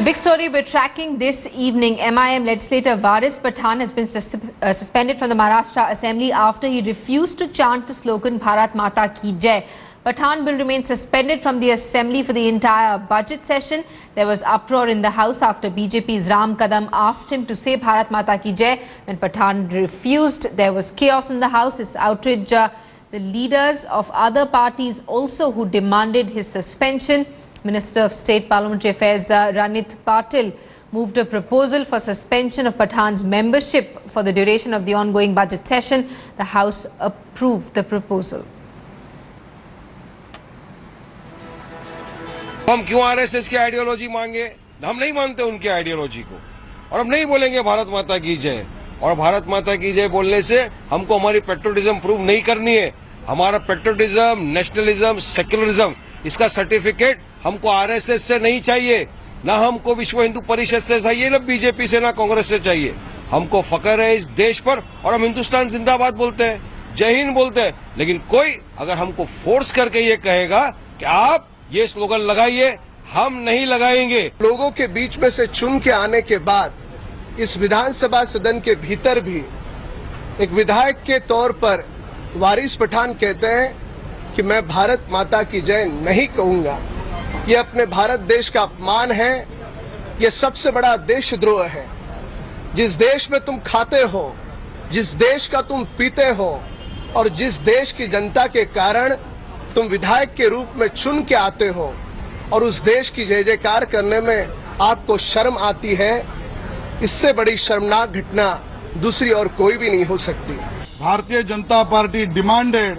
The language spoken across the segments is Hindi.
The big story we're tracking this evening, MIM legislator Waris Pathan has been suspended from the Maharashtra Assembly after he refused to chant the slogan Bharat Mata Ki Jai. Pathan will remain suspended from the Assembly for the entire budget session. There was uproar in the House after BJP's Ram Kadam asked him to say Bharat Mata Ki Jai. When Pathan refused, there was chaos in the House. It's outrage the leaders of other parties also who demanded his suspension. Minister of State Parliamentary Affairs Ranit Patil moved a proposal for suspension of Pathan's membership for the duration of the ongoing budget session. The House approved the proposal. हम क्यों आरएसएस की आइडियोलॉजी मांगे? हम नहीं मानते उनकी आइडियोलॉजी को और हम नहीं बोलेंगे भारत माता की जय। और भारत माता की जय बोलने से हमको हमारी पेट्रियोटिज्म प्रूव नहीं करनी है। हमारा पेट्रियोटिज्म, नेशनलिज्म, सेक्युलरिज्म, इसका सर्टिफिकेट हमको आरएसएस से नहीं चाहिए, ना हमको विश्व हिंदू परिषद से चाहिए, ना बीजेपी से, ना कांग्रेस से चाहिए। हमको फख्र है इस देश पर और हम हिंदुस्तान जिंदाबाद बोलते हैं, जय हिंद बोलते हैं। लेकिन कोई अगर हमको फोर्स करके ये कहेगा कि आप ये स्लोगन लगाइए, हम नहीं लगाएंगे। लोगों के बीच में से चुन के आने के बाद इस विधानसभा सदन के भीतर भी एक विधायक के तौर पर वारिस पठान कहते हैं कि मैं भारत माता की जय नहीं कहूंगा। ये अपने भारत देश का अपमान है, ये सबसे बड़ा देशद्रोह है। जिस देश में तुम खाते हो, जिस देश का तुम पीते हो और जिस देश की जनता के कारण तुम विधायक के रूप में चुन के आते हो और उस देश की जय जयकार करने में आपको शर्म आती है, इससे बड़ी शर्मनाक घटना दूसरी और कोई भी नहीं हो सकती। Bharatiya Janata party demanded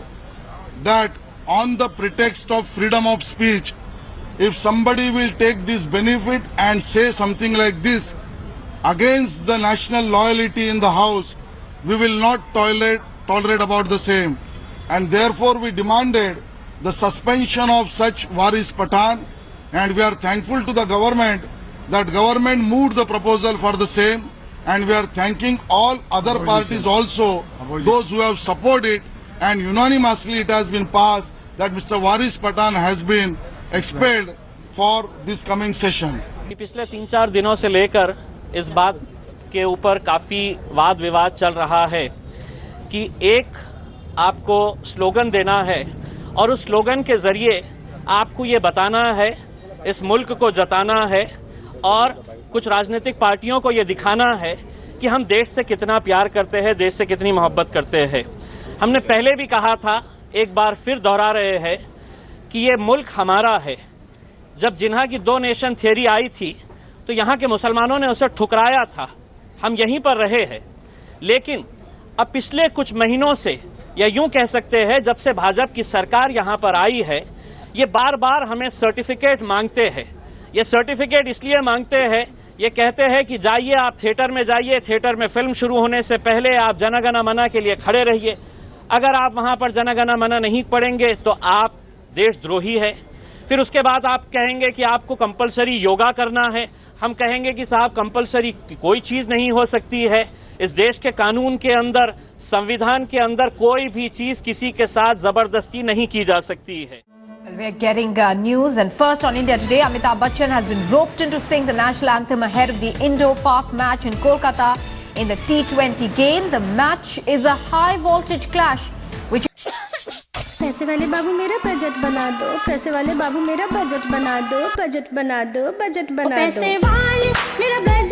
that on the pretext of freedom of speech, if somebody will take this benefit and say something like this against the national loyalty in the House, we will not tolerate about the same. And therefore we demanded the suspension of such Waris Pathan, and we are thankful to the government that government moved the proposal for the same, and we are thanking all other parties also, those who have supported, and unanimously it has been passed that Mr. Waris Pathan has been expelled for this coming session. पिछले 3-4 दिनों से लेकर इस बात के ऊपर काफी वाद विवाद चल रहा है कि एक आपको स्लोगन देना है और उस स्लोगन के जरिए आपको ये बताना है, इस मुल्क को जताना है और कुछ राजनीतिक पार्टियों को ये दिखाना है कि हम देश से कितना प्यार करते हैं, देश से कितनी मोहब्बत करते हैं। हमने पहले भी कहा था, एक बार फिर दोहरा रहे हैं कि ये मुल्क हमारा है। जब जिन्हा की 2 नेशन थियरी आई थी तो यहाँ के मुसलमानों ने उसे ठुकराया था, हम यहीं पर रहे हैं। लेकिन अब पिछले कुछ महीनों से, या यूं कह सकते हैं जब से भाजपा की सरकार यहाँ पर आई है, ये बार बार हमें सर्टिफिकेट मांगते हैं। ये सर्टिफिकेट इसलिए मांगते हैं, ये कहते हैं कि जाइए आप थिएटर में जाइए, थिएटर में फिल्म शुरू होने से पहले आप जनगण मन के लिए खड़े रहिए। अगर आप वहाँ पर जनगण मन नहीं पढ़ेंगे तो आप देशद्रोही है। फिर उसके बाद आप कहेंगे कि आपको कंपलसरी योगा करना है। हम कहेंगे कि साहब कंपलसरी कोई चीज़ नहीं हो सकती है। इस देश के कानून के अंदर, संविधान के अंदर कोई भी चीज़ किसी के साथ जबरदस्ती नहीं की जा सकती है। Well, we are getting news, and first on India Today, Amitabh Bachchan has been roped in to sing the national anthem ahead of the Indo-Pak match in Kolkata in the T20 game. The match is a high-voltage clash, which पैसे वाले बाबू मेरा बजट बना दो, पैसे वाले बाबू मेरा बजट बना दो, बजट बना दो, बजट बना दो, पैसे वाले मेरा बजट